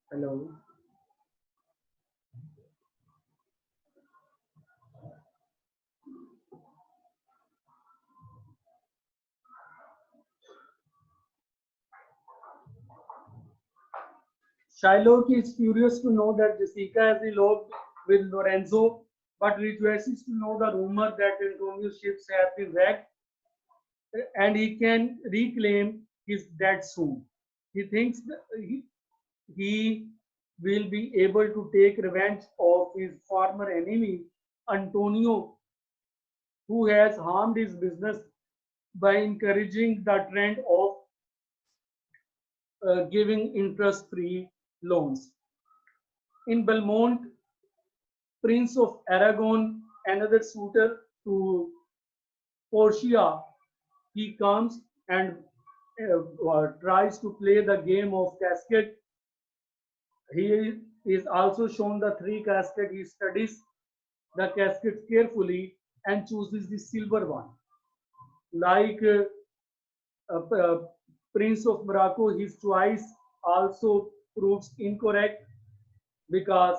Hello. Shylock is curious to know that Jessica has eloped with Lorenzo, but rejoices to know the rumor that Antonio's ships have been wrecked and he can reclaim his debt soon. He thinks that he will be able to take revenge of his former enemy, Antonio, who has harmed his business by encouraging the trend of giving interest free loans. In Belmont, Prince of Aragon, another suitor to Portia, he comes and tries to play the game of casket. He is also shown the three casket. He studies the casket carefully and chooses the silver one. Like Prince of Morocco, his choice also proves incorrect because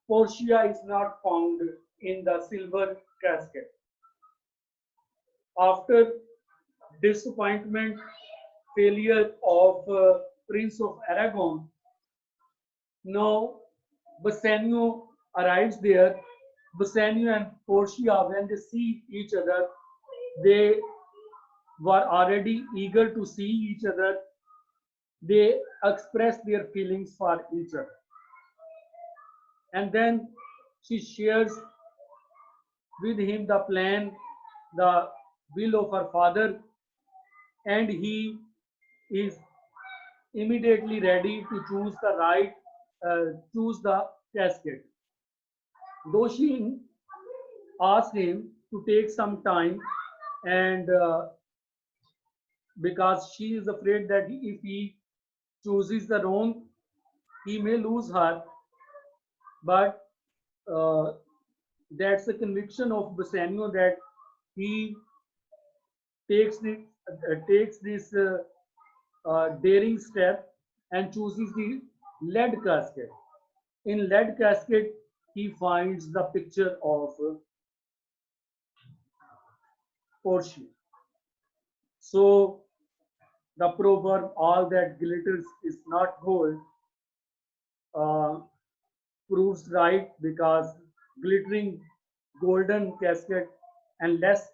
Portia is not found in the silver casket. After disappointment, failure of Prince of Aragon, now Bassanio arrives there. Bassanio and Portia, when they see each other, they were already eager to see each other. They express their feelings for each other. And then she shares with him the plan, the will of her father, and he is immediately ready to choose the casket. Though she asks him to take some time, and because she is afraid that if he chooses the wrong, he may lose her. But uh, that's the conviction of Bassanio that he takes this daring step and chooses the lead casket. In lead casket, he finds the picture of Portia. So the proverb "all that glitters is not gold" uh, proves right because glittering golden casket and less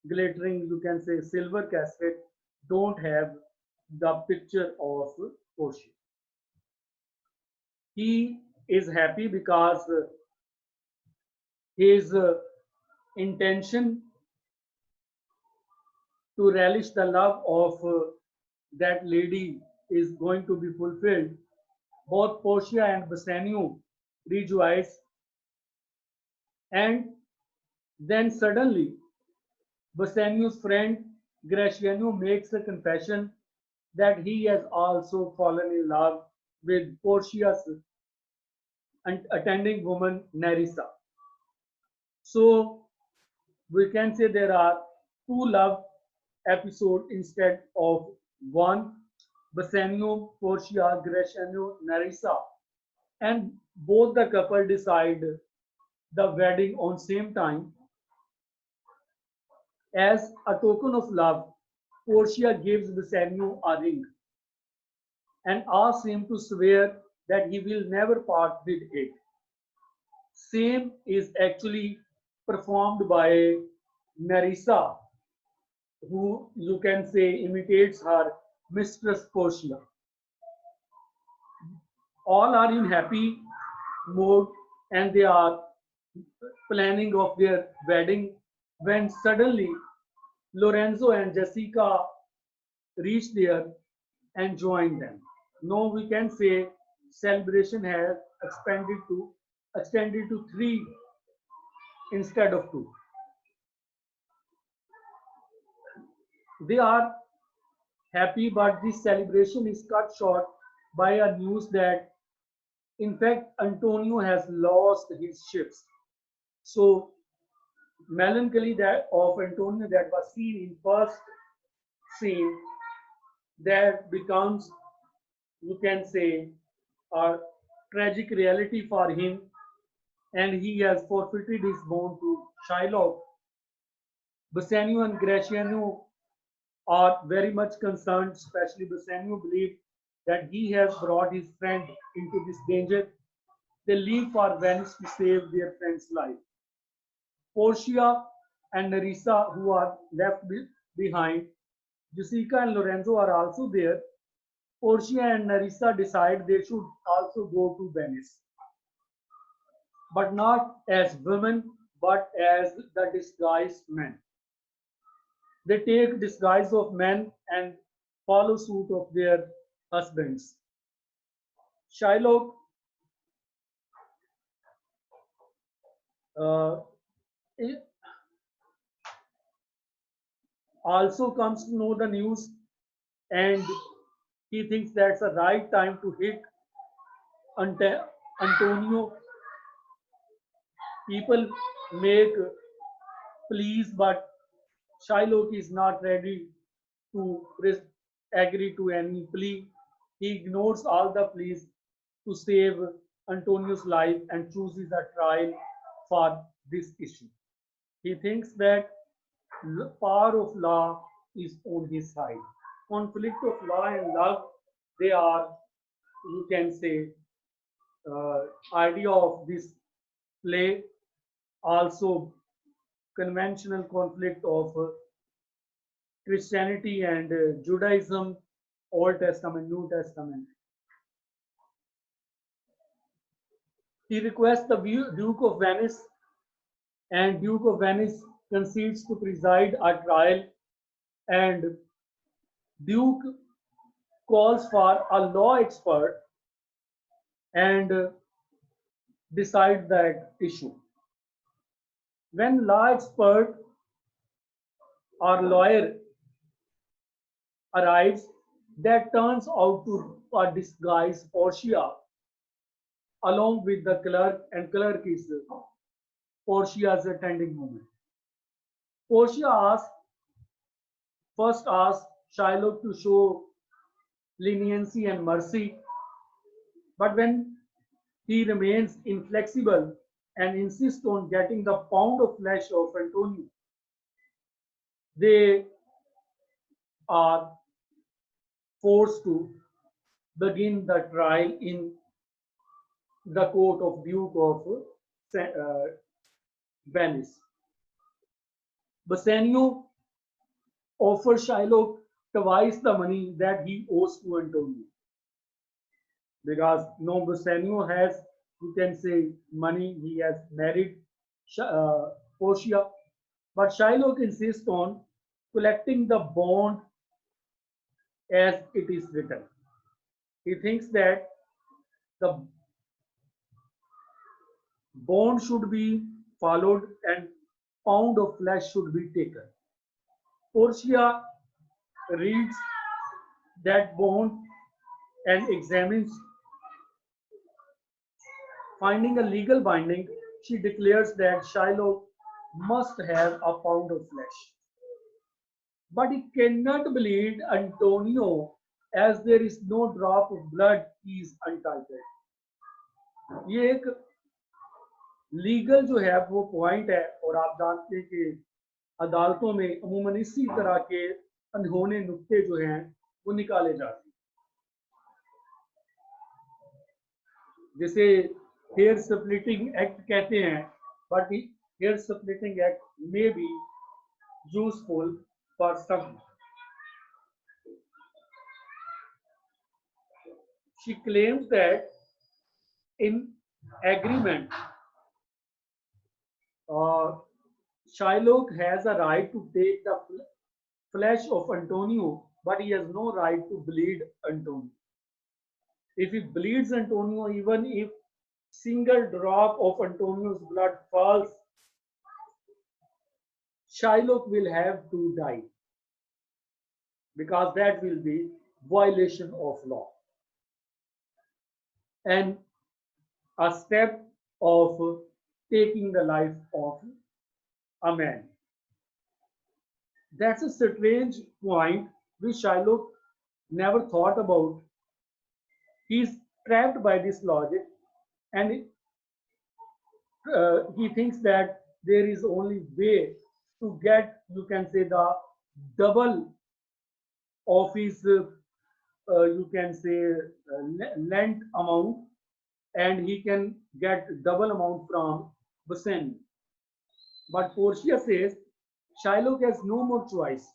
glittering, you can say, silver casket don't have the picture of Portia. He is happy because his intention to relish the love of that lady is going to be fulfilled. Both Portia and Bassanio rejoice, and then suddenly Bassanio's friend Gratiano makes a confession that he has also fallen in love with Portia's attending woman Nerissa. So we can say there are two love episodes instead of one: Bassanio, Portia, Gratiano, Nerissa, and both the couple decide the wedding on same time as a token of love. Portia gives Bassanio a ring and asks him to swear that he will never part with it. Same is actually performed by Nerissa, who you can say imitates her mistress Portia. All are in happy mood and they are planning of their wedding when suddenly Lorenzo and Jessica reach there and join them. Now we can say celebration has extended to three instead of two. They are happy, but this celebration is cut short by a news that in fact Antonio has lost his ships. So melancholy that of Antonio that was seen in first scene that becomes, you can say, a tragic reality for him, and he has forfeited his bond to Shylock. Bassanio and Gratiano are very much concerned, especially Bassanio believes that he has brought his friend into this danger. They leave for Venice to save their friend's life. Portia and Nerissa, who are left behind, Jessica and Lorenzo are also there. Portia and Nerissa decide they should also go to Venice, but not as women, but as the disguised men. They take disguise of men and follow suit of their husbands. Shylock uh, also comes to know the news and he thinks that's the right time to hit Antonio. People make pleas, but Shylock is not ready to agree to any plea. He ignores all the pleas to save Antonio's life and chooses a trial for this issue. He thinks that power of law is on his side. Conflict of law and love, they are, you can say, idea of this play. Also, conventional conflict of Christianity and Judaism, Old Testament, New Testament. He requests the Duke of Venice, and Duke of Venice concedes to preside a trial, and Duke calls for a law expert and decide that issue. When law expert or lawyer arrives, that turns out to a disguised Portia along with the clerk, and clerk is Portia's attending woman. Portia first asks Shylock to show leniency and mercy, but when he remains inflexible and insists on getting the pound of flesh of Antonio, they are forced to begin the trial in the court of Duke of Venice. Bassanio offers Shylock twice the money that he owes to Antonio. Because no, Bassanio has, you can say, money, he has married Portia, but Shylock insists on collecting the bond as it is written. He thinks that the bond should be followed and pound of flesh should be taken. Portia reads that bond and examines. Finding a legal binding, she declares that Shylock must have a pound of flesh. But he cannot bleed Antonio as there is no drop of blood, he is untitled. ये एक legal जो है वो point है और आप जानते हैं कि अदालतों में अमूमन इसी तरह के अनहोने नुक्ते जो हैं वो निकाले जाते हैं, जिसे हेयर स्प्लिटिंग एक्ट कहते हैं, but hair splitting act may be useful for some. She claims that in agreement, uh, Shylock has a right to take the flesh of Antonio, but he has no right to bleed Antonio. If he bleeds Antonio, even if single drop of Antonio's blood falls, Shylock will have to die because that will be violation of law and a step of taking the life of a man. That's a strange point which Shylock never thought about. He's trapped by this logic and he thinks that there is only way to get, you can say, the double of his, you can say, lent amount, and he can get double amount from Basen. But Portia says Shylock has no more choice.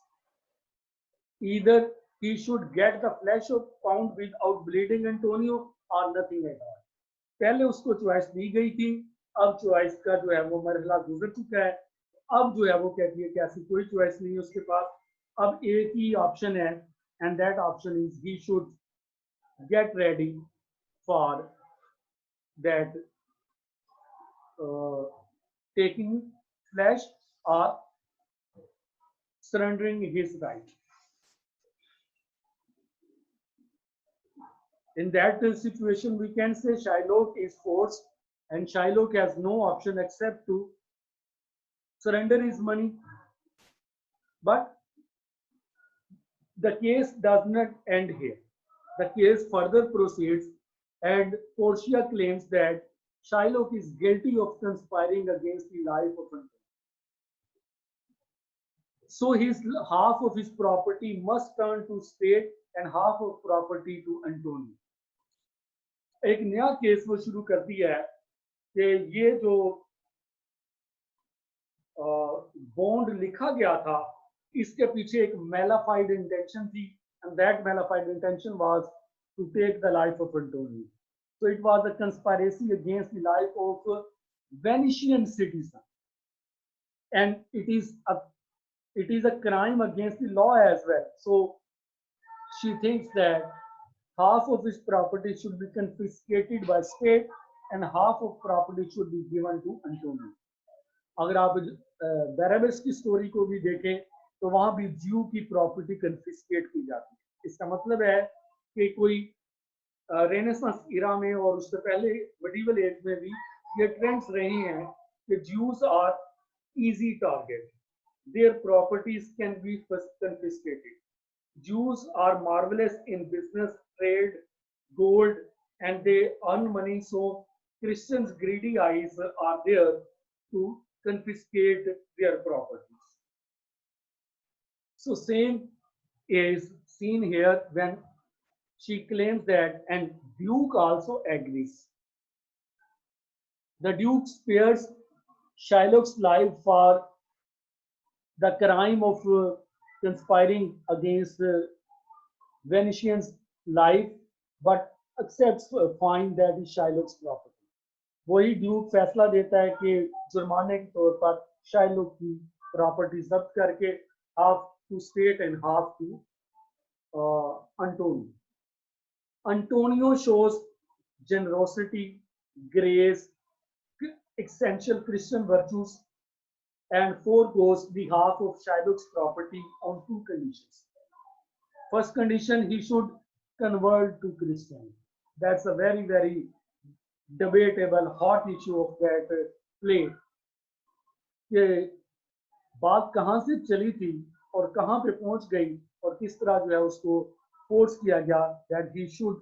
Either he should get the flesh of pound without bleeding Antonio or nothing at all. पहले उसको choice दी गई थी, अब choice का जो है वो मरहला गुजर चुका है. अब जो है वो कहती है कि ऐसी कोई चॉइस नहीं है उसके पास. अब एक ही ऑप्शन है, and that option is he should get ready for that taking flesh or surrendering his right. In that situation, we can say Shylock is forced, and Shylock has no option except to surrender his money. But the case does not end here. The case further proceeds, and Portia claims that Shylock is guilty of conspiring against the life of Antonio. So his half of his property must turn to state and half of property to Antonio. एक नया case वो शुरू करती है कि ये जो bond लिखा गया था इसके पीछे एक मैलाफाइड इंटेंशन थी, and that malafide intention was to take the life of Antonio. So it was a conspiracy against the life of a Venetian citizen, and it is a crime against the law as well. So she thinks that half of his property should be confiscated by state and half of property should be given to Antonio. अगर आप बैराबस की story को भी देखें तो वहां भी ज्यू की प्रॉपर्टी कन्फिस्केट की जाती है. इसका मतलब है कि कोई रेनेसांस इरा में और उससे पहले मेडिवल एज में भी ये ट्रेंड्स रहे हैं कि Jews are easy target, their properties can be confiscated. Jews are marvelous in business, trade, gold, and they earn money. So Christians' greedy eyes are there to confiscate their properties. So same is seen here when she claims that, and Duke also agrees. The Duke spares Shylock's life for the crime of conspiring against Venetian's life, but accepts fine that is Shylock's property. वही Duke फैसला देता है कि जुर्माने के तौर पर शाइलोक की प्रॉपर्टी जब्त करके half to state and half to Antonio. Antonio shows generosity, grace, essential Christian virtues, and foregoes the half of Shylock's property on two conditions. First condition, he should convert to Christian. That's a very, very debatable, hot issue of that play. कि बात कहाँ से चली थी और कहाँ पे पहुंच गई और किस तरह जो है उसको फोर्स किया गया that he should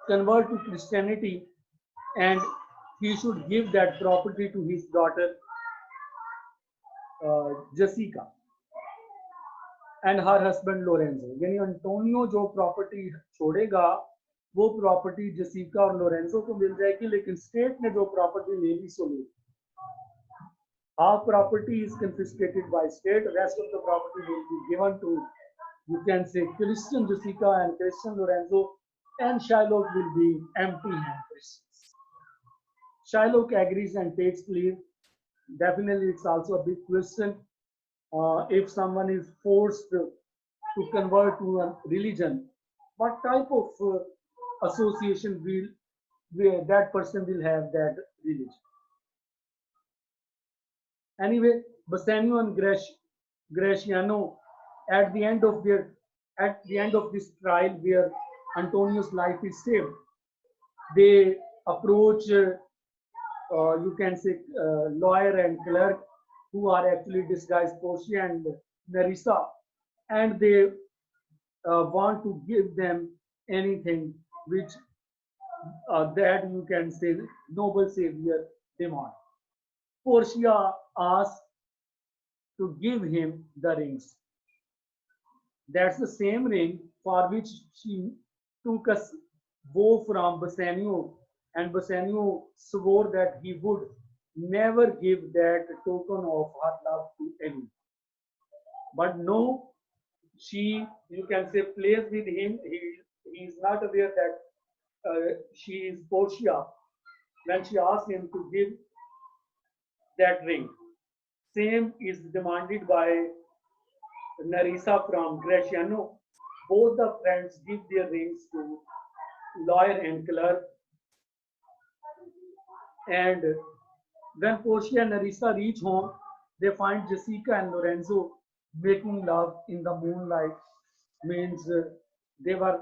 convert to Christianity and he should give that property to his daughter Jessica. and her husband Lorenzo. यानी अंटोनियो जो प्रॉपर्टी छोड़ेगा वो प्रॉपर्टी जेसिका और लोरेंजो को मिल जाएगी, लेकिन स्टेट ने जो प्रॉपर्टी ले ली सो ले, half property is confiscated by state, rest of the property will be given to, you can say, Christian Jessica and Christian Lorenzo, and Shylock will be empty-handed Christians. Shylock agrees and takes leave. Definitely, it's also a big question. If someone is forced to convert to a religion, what type of association will that person will have that religion? Anyway, Bassanio and Graciano, at the end of this trial where Antonio's life is saved, they approach, you can say, lawyer and clerk who are actually disguised Portia and Nerissa, and they want to give them anything which that, you can say, noble savior demand. Portia asks to give him the rings. That's the same ring for which she took a vow from Bassanio, and Bassanio swore that he would never give that token of her love to anyone. But no, she, you can say, plays with him. He is not aware that she is Portia when she asks him to give that ring. Same is demanded by Nerissa from Graciano. Both the friends give their rings to lawyer and clerk. And when Portia and Nerissa reach home, they find Jessica and Lorenzo making love in the moonlight. Means they were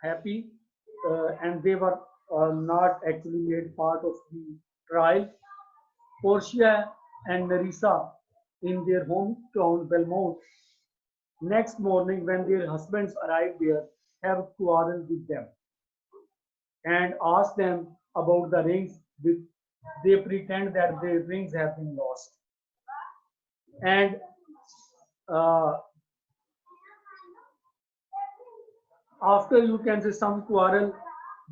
happy and they were not actually made part of the trial. Portia and Nerissa in their hometown Belmont. Next morning, when their husbands arrive there, have quarrel with them and ask them about the rings. They pretend that the rings have been lost. And uh, after, you can say, some quarrel,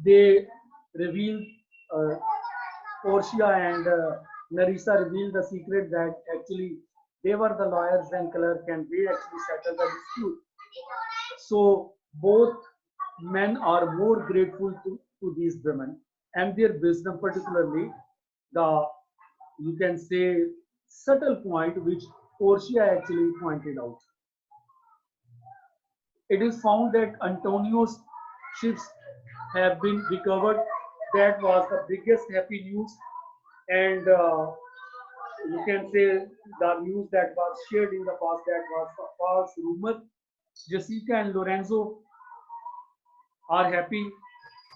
they reveal, uh, Portia and Nerissa reveal the secret that actually they were the lawyers and clerk and they actually settled the dispute. So both men are more grateful to these women and their wisdom, particularly the, you can say, subtle point which Portia actually pointed out. It is found that Antonio's ships have been recovered. That was the biggest happy news, and you can say the news that was shared in the past, that was a false rumor. Jessica and Lorenzo are happy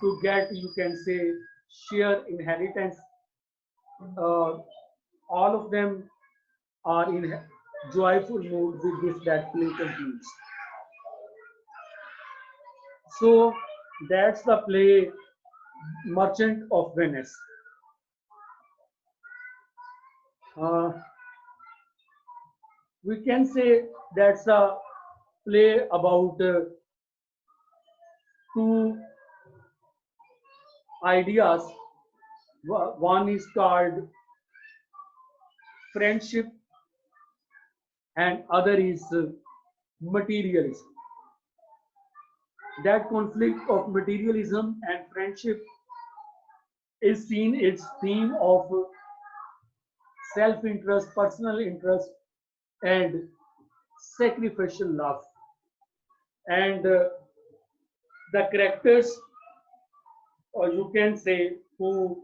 to get, you can say, share inheritance. All of them are in joyful mood with this that play continues. So that's the play Merchant of Venice. We can say that's a play about two ideas. One is called friendship and other is materialism. That conflict of materialism and friendship is seen its theme of self-interest, personal interest, and sacrificial love. And the characters, or you can say, who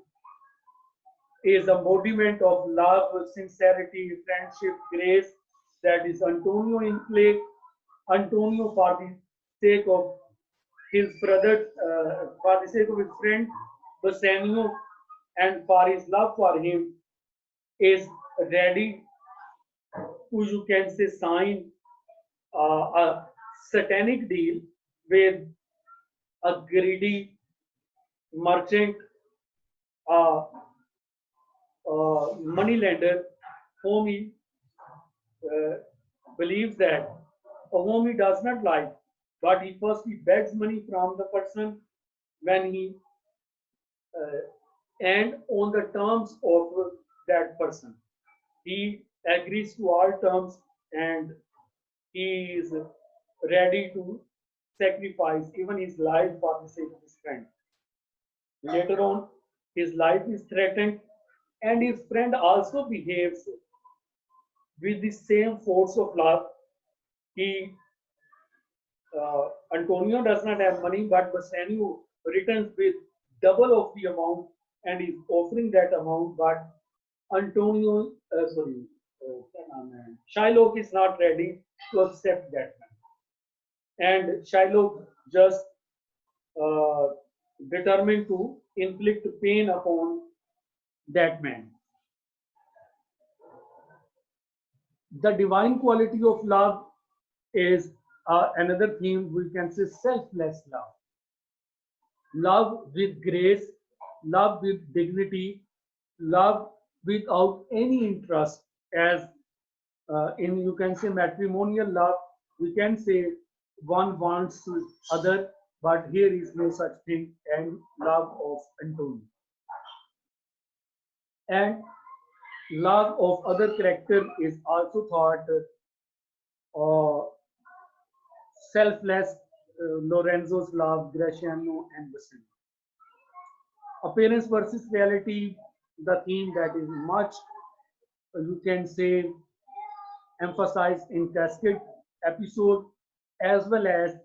is a embodiment of love, sincerity, friendship, grace, that is Antonio in play. Antonio, for the sake of his brother, for the sake of his friend Bassanio, and for his love for him, is ready to, you can say, sign a satanic deal with a greedy merchant, uh, money lender, whom he uh, believes that whom he does not like, but he begs money from the person when he uh, and on the terms of that person. He agrees to all terms and he is ready to sacrifice even his life for the sake of his friend. Later on, his life is threatened, and his friend also behaves with the same force of love. He Antonio does not have money, but Bassanio returns with double of the amount and is offering that amount. But Antonio, क्या नाम है? Shylock is not ready to accept that money, and Shylock just uh, determined to inflict pain upon that man. The divine quality of love is another theme. We can say selfless love, love with grace, love with dignity, love without any interest. As in, you can say, matrimonial love, we can say one wants other, but here is no such thing. And love of Antonio and love of other character is also thought uh, selfless. Lorenzo's love, Graciano and Bassanio. Appearance versus reality, the theme that is much, you can say, emphasized in Cascade episode, as well as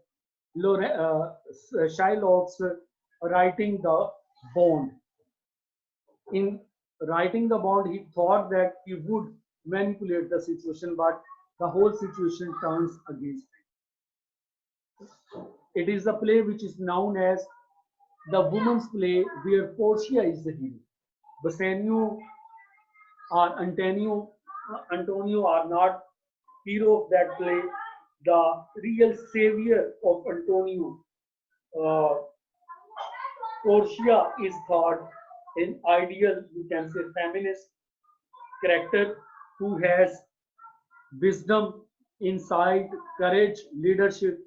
Shylock's writing the bond. In writing the bond, he thought that he would manipulate the situation, but the whole situation turns against him. It is a play which is known as the woman's play, where Portia is the hero. Bassanio or Antonio are not hero of that play. The real savior of Antonio, uh, Portia, is thought an ideal, you can say, feminist character who has wisdom, insight, courage, leadership.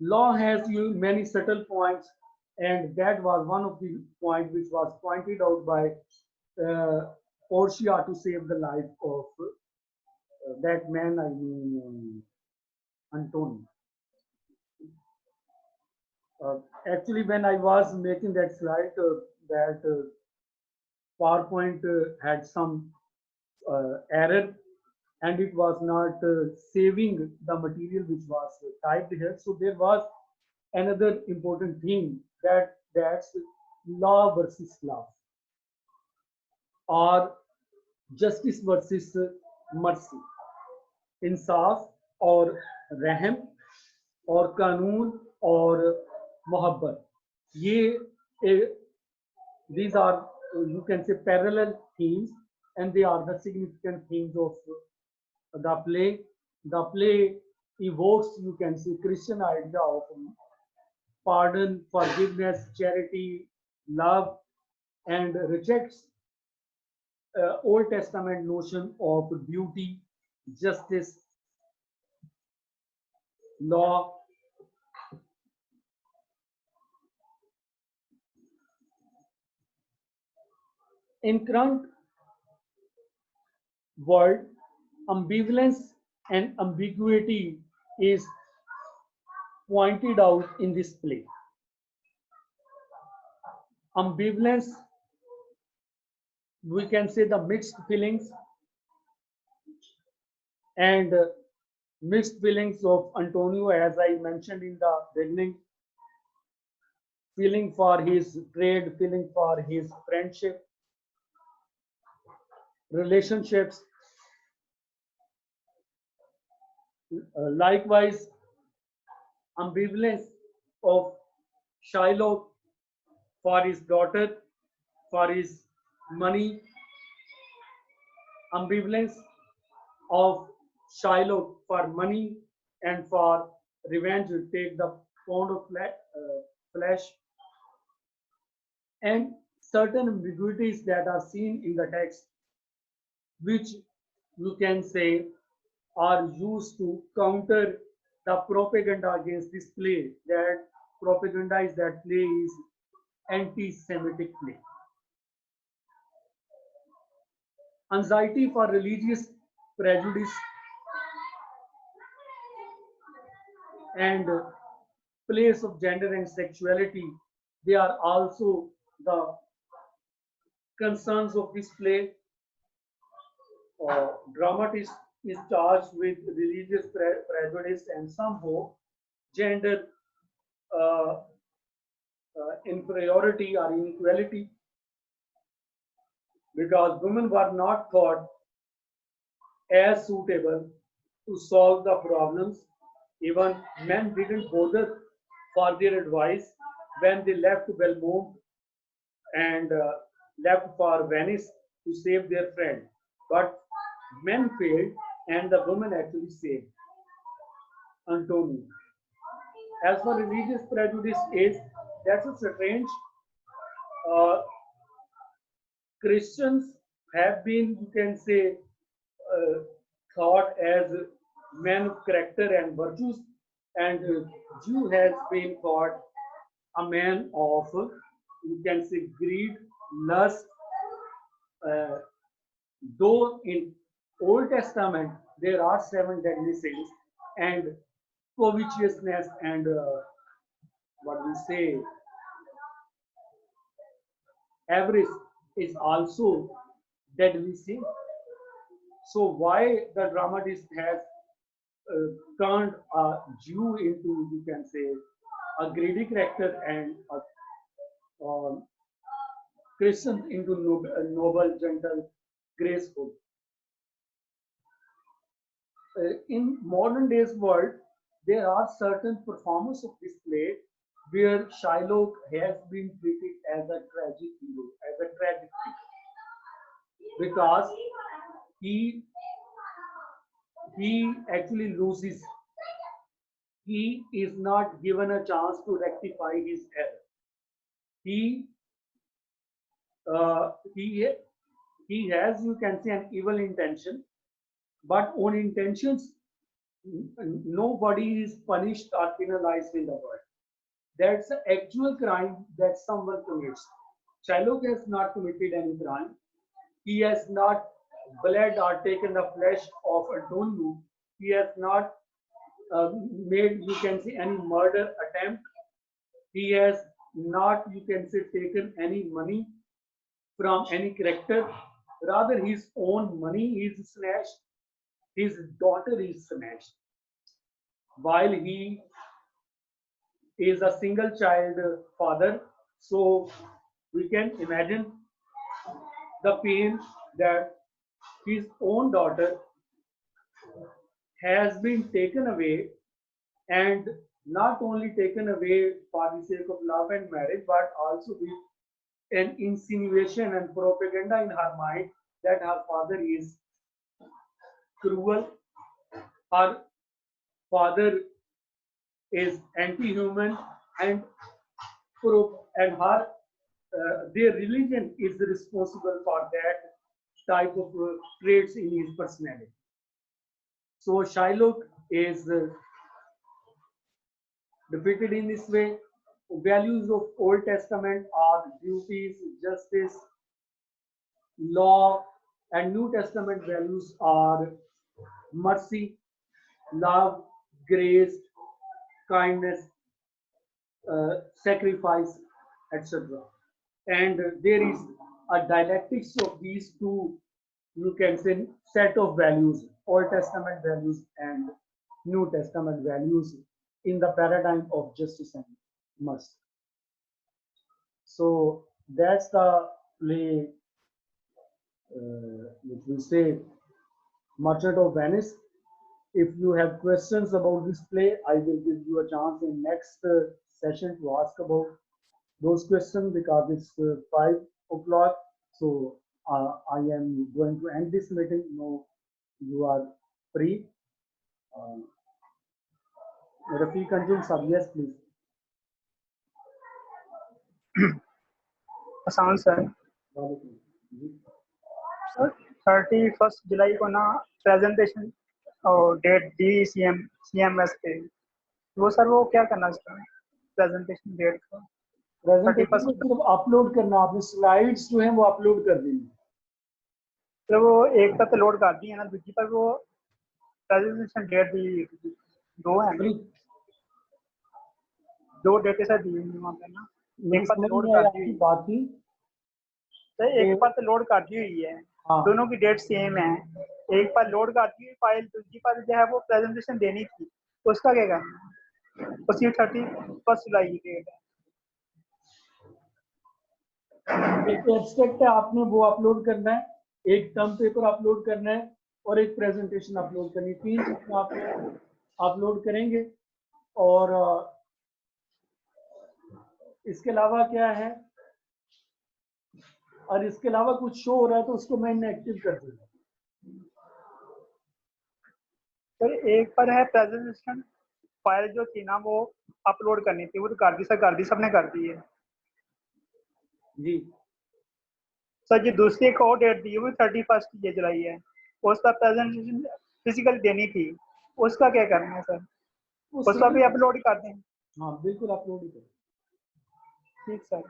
Law has many subtle points, and that was one of the points which was pointed out by Portia to save the life of that man, I mean, Antonio. Actually, when I was making that slide, that PowerPoint had some error and it was not saving the material which was typed here. So there was another important thing, that's law versus love, or justice versus mercy, इंसाफ और रहम और कानून और मोहब्बत. ये these are, you can say, parallel themes, and they are the significant themes of the play. The play evokes, you can say, Christian idea of pardon, forgiveness, charity, love, and rejects Old Testament notion of duty, justice, law. In current world, ambivalence and ambiguity is pointed out in this play. Ambivalence, we can say, the mixed feelings, and mixed feelings of Antonio, as I mentioned in the beginning, feeling for his trade, feeling for his friendship, relationships. Likewise, ambivalence of Shylock for his daughter, for his money, ambivalence of Shylock for money and for revenge to take the pound of flesh, and certain ambiguities that are seen in the text, which you can say are used to counter the propaganda against this play. That propaganda is that play is anti-Semitic play. Anxiety for religious prejudice and place of gender and sexuality, they are also the concerns of this play. Dramatist is charged with religious prejudice and somehow gender uh, inferiority or inequality, because women were not thought as suitable to solve the problems. Even men didn't bother for their advice when they left Belmont and left for Venice to save their friend. But men failed and the women actually saved Antonio. As for religious prejudice is, that's a strange. Uh, Christians have been, you can say, thought as men of character and virtues, and Jew has been thought a man of, you can say, greed, lust. Uh, though in Old Testament there are 7 deadly sins, and covetousness and what we say avarice is also deadly sin. So why the dramatist has turned a Jew into, you can say, a greedy character and a Christian into noble, gentle, graceful. In modern days world, there are certain performances of this play where Shylock has been treated as a tragic hero, as a tragic figure, because he he actually loses. He is not given a chance to rectify his error. He uh, he he has, you can say, an evil intention, but on intentions nobody is punished or penalized in the world. That's the actual crime that someone commits. Shylock has not committed any crime. He has not bled or taken the flesh of Antonio. He has not made, you can say, any murder attempt. He has not, you can say, taken any money from any character. Rather, his own money is snatched. His daughter is snatched. While he is a single child father, so we can imagine the pain that his own daughter has been taken away, and not only taken away for the sake of love and marriage, but also with an insinuation and propaganda in her mind that her father is cruel, her father is anti-human, and and her their religion is responsible for that type of traits in his personality. So Shylock is depicted in this way. Values of Old Testament are duties, justice, law, and New Testament values are mercy, love, grace, kindness, sacrifice, etc. And there is a dialectics of these two, you can say, set of values, Old Testament values and New Testament values, in the paradigm of justice and mercy. So that's the play, which we say, Merchant of Venice. If you have questions about this play, I will give you a chance in next session to ask about those questions, because it's 5 o'clock. So I am going to end this meeting. No, you are free. Uh, Rafiq Anjum sir, yes, please. आसान sir वालेकुम जी। Sir 31 जुलाई को ना presentation और date दी CMS पे, वो sir वो क्या करना चाहिए प्रेजेंटेशन डेट को? प्रेजेंटेशन को 31st, सिर्फ अपलोड करना, आपने स्लाइड्स जो है वो अपलोड कर देनी। तो वो एक पर तो लोड कर दी है ना, दूसरी पर वो प्रेजेंटेशन डेट दी, दो है ना, मेरी दो डेटें सर दी हुई वहाँ पे ना, मेरी एक पर तो समझ लोड में आई कर दी आपकी हुई है, बात की। तो एक पर तो लोड कर दी हुई है, हाँ, दोनों की डेट सेम है, एक पर लोड कर दी हुई फाइल, दूसरी पर जो है वो प्रेजेंटेशन देनी थी, तो उसका क्या करना है? उसकी 31 जुलाई की डेट है। एक एब्स्ट्रैक्ट है, आपने वो अपलोड करना है, एक टर्म पेपर अपलोड करना है और एक प्रेजेंटेशन अपलोड करनी है। 3 चीजें आपने अपलोड करेंगे। और इसके अलावा क्या है, और इसके अलावा कुछ शो हो रहा है तो उसको मैं इनएक्टिव कर दूंगा। फिर एक पर है प्रेजेंटेशन फाइल जो थी ना वो अपलोड करनी थी, वो तो कर दी सर, कर दी, सबने कर दी है जी, सर। जो दूसरी एक और डेट दी है वो 31 ये जुलाई है, उसका प्रेजेंटेशन फिजिकल देनी थी, उसका क्या करना है सर? उसका उसका भी, भी अपलोड कर दें? हाँ बिल्कुल अपलोड ही करें। ठीक सर।